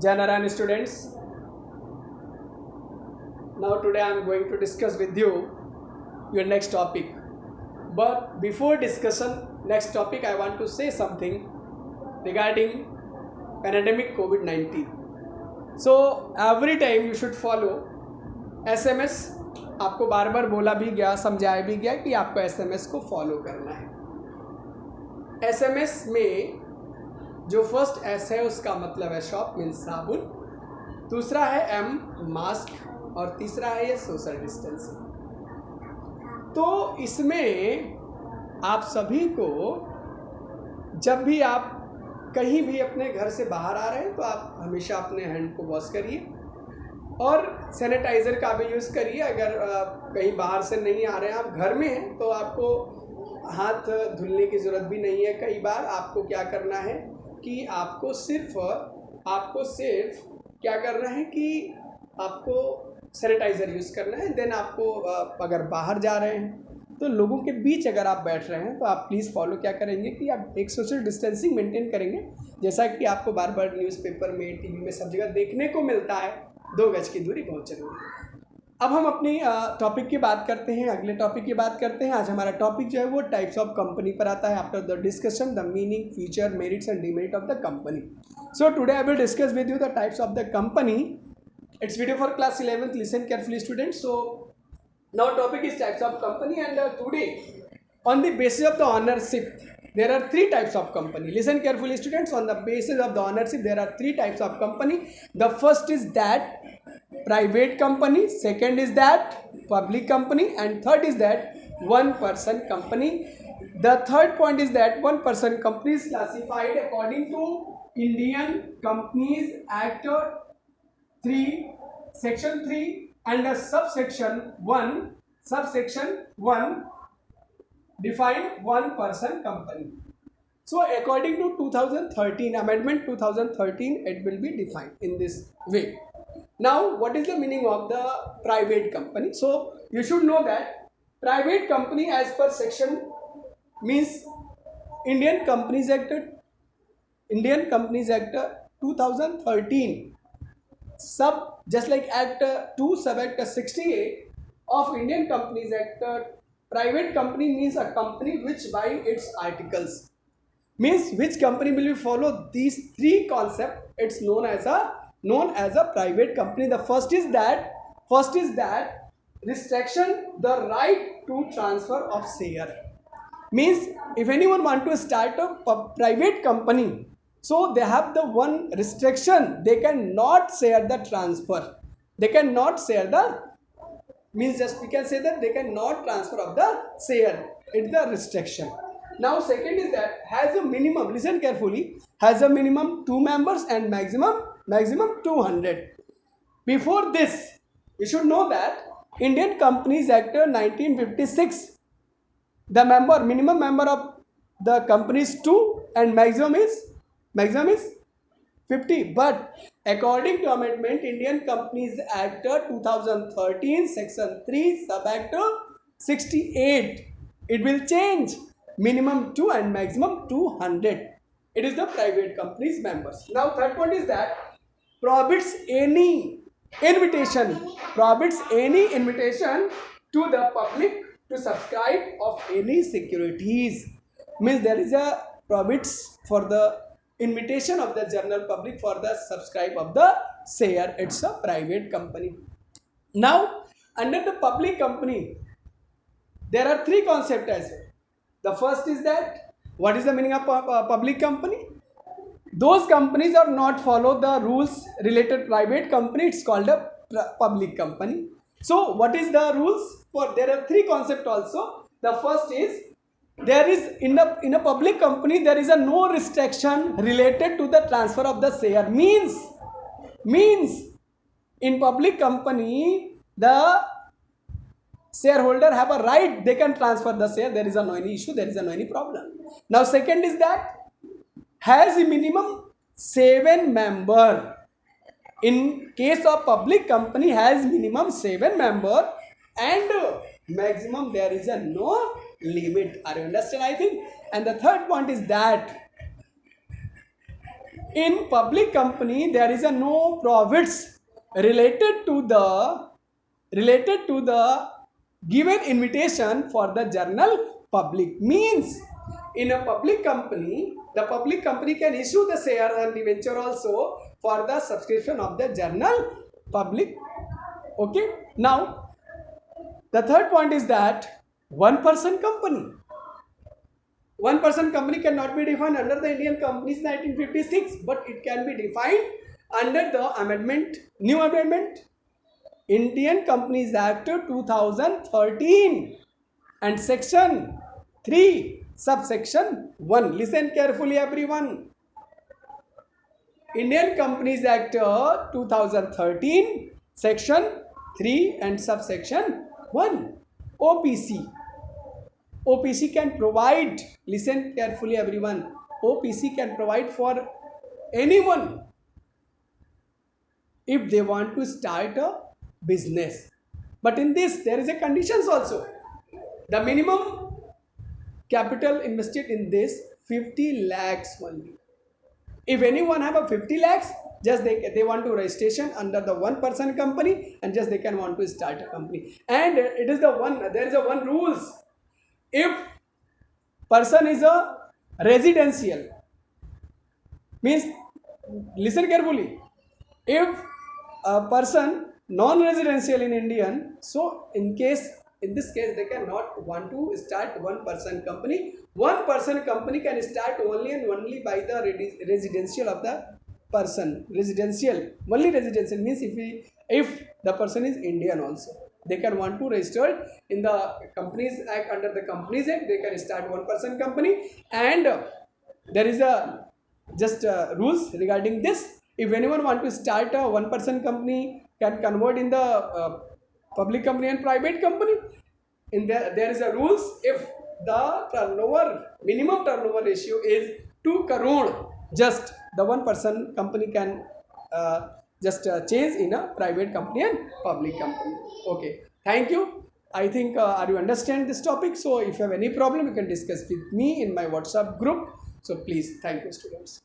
Jai Narayan students, now today I am going to discuss with you your next topic. But before discussion next topic, I want to say something regarding pandemic COVID-19. So every time you should follow SMS. आपको बार बार बोला भी गया, समझाया भी गया कि आपको SMS को फॉलो करना है। SMS में जो फर्स्ट S है उसका मतलब है शॉप मीन्स साबुन, दूसरा है M मास्क और तीसरा है ये सोशल डिस्टेंसिंग। तो इसमें आप सभी को जब भी आप कहीं भी अपने घर से बाहर आ रहे हैं तो आप हमेशा अपने हैंड को वॉश करिए और सैनिटाइज़र का भी यूज़ करिए। अगर कहीं बाहर से नहीं आ रहे हैं, आप घर में हैं, तो आपको हाथ धुलने की ज़रूरत भी नहीं है। कई बार आपको क्या करना है कि आपको सिर्फ क्या करना है कि आपको सैनिटाइज़र यूज़ करना है। देन आपको अगर बाहर जा रहे हैं तो लोगों के बीच अगर आप बैठ रहे हैं तो आप प्लीज़ फॉलो क्या करेंगे कि आप एक सोशल डिस्टेंसिंग मेंटेन करेंगे, जैसा कि आपको बार बार न्यूज़पेपर में, टीवी में, सब जगह देखने को मिलता है। 2 गज की दूरी बहुत जरूरी है। अब हम अपनी टॉपिक की बात करते हैं, अगले टॉपिक की बात करते हैं। आज हमारा टॉपिक जो है वो टाइप्स ऑफ कंपनी पर आता है। After the discussion the meaning, feature, merits and demerit of the company. So today I will discuss with you the types of the company. It's video for class 11th. Listen carefully, students. So now topic is types of company, and today on the basis of the ownership there are 3 types of company. Listen carefully, students. On the basis of the ownership there are 3 types of company. The first is that private company, second is that public company, and third is that one person company. The third point is that one person company is classified according to Indian Companies Act 3, section 3 and subsection 1 define one person company. So according to 2013 amendment 2013, it will be defined in this way. Now what is the meaning of the private company? So you should know that private company as per section means Indian Companies Act 2013, sub just like Act 2 sub Act 68 of Indian Companies Act. Private company means a company which by its articles, means which company will follow these 3 concepts. It's known as a private company. The first is that restriction the right to transfer of share. Means if anyone want to start a private company, so they have the one restriction, they cannot share the transfer, they cannot share the, means just we can say that they cannot transfer of the share. It's the restriction. Now second is that has a minimum, listen carefully, has a minimum 2 members and maximum 200. Before this you should know that Indian Companies Act 1956, the minimum member of the company is 2 and maximum is 50. But according to amendment Indian Companies Act 2013 section 3 sub Act 68, it will change minimum 2 and maximum 200. It is the private companies members. Now third point is that prohibits any invitation to the public to subscribe of any securities. Means there is a prohibits for the invitation of the general public for the subscribe of the share. It's a private company. Now under the public company there are 3 concepts as well. The first is that what is the meaning of public company? Those companies are not follow the rules related private company, it's called a public company. So what is the rules for? There are 3 concepts also. The first is there is in a public company there is a no restriction related to the transfer of the share. Means in public company the shareholder have a right, they can transfer the share, there is no any issue, there is no any problem. Now second is that has a minimum 7 member. In case of public company has minimum 7 member and maximum there is a no limit. Are you understand? I think. And the third point is that In public company, there is a no profits related to the given invitation for the general public. Means in a public company, the public company can issue the share and debenture also for the subscription of the general public. Okay. Now the third point is that one person company. One person company cannot be defined under the Indian Companies 1956, but it can be defined under the new amendment, Indian Companies Act 2013 and section 3, subsection 1. Listen carefully everyone. Indian Companies Act 2013, section 3 and subsection 1. OPC can provide, listen carefully everyone, OPC can provide for anyone if they want to start a business. But in this, there is a conditions also. The minimum capital invested in this 50 lakhs only. If anyone have a 50 lakhs, just they want to registration under the one person company and just they can want to start a company. And it is there is a one rules. If person is a residential, means listen carefully, if a person non-residential in Indian, so in this case they cannot want to start one person company. One person company can start only and only by the residential of the person. Residential, only residential means if the person is Indian also, they can want to register in the Companies Act. Under the Companies Act, they can start one person company, and there is a just rules regarding this. If anyone want to start a one person company, can convert in the public company and private company. In there is a rules. If the minimum turnover ratio is 2 crore, just the one person company can just change in a private company and public company. Okay, thank you. I think are you understand this topic? So if you have any problem, you can discuss with me in my WhatsApp group. So please, thank you students.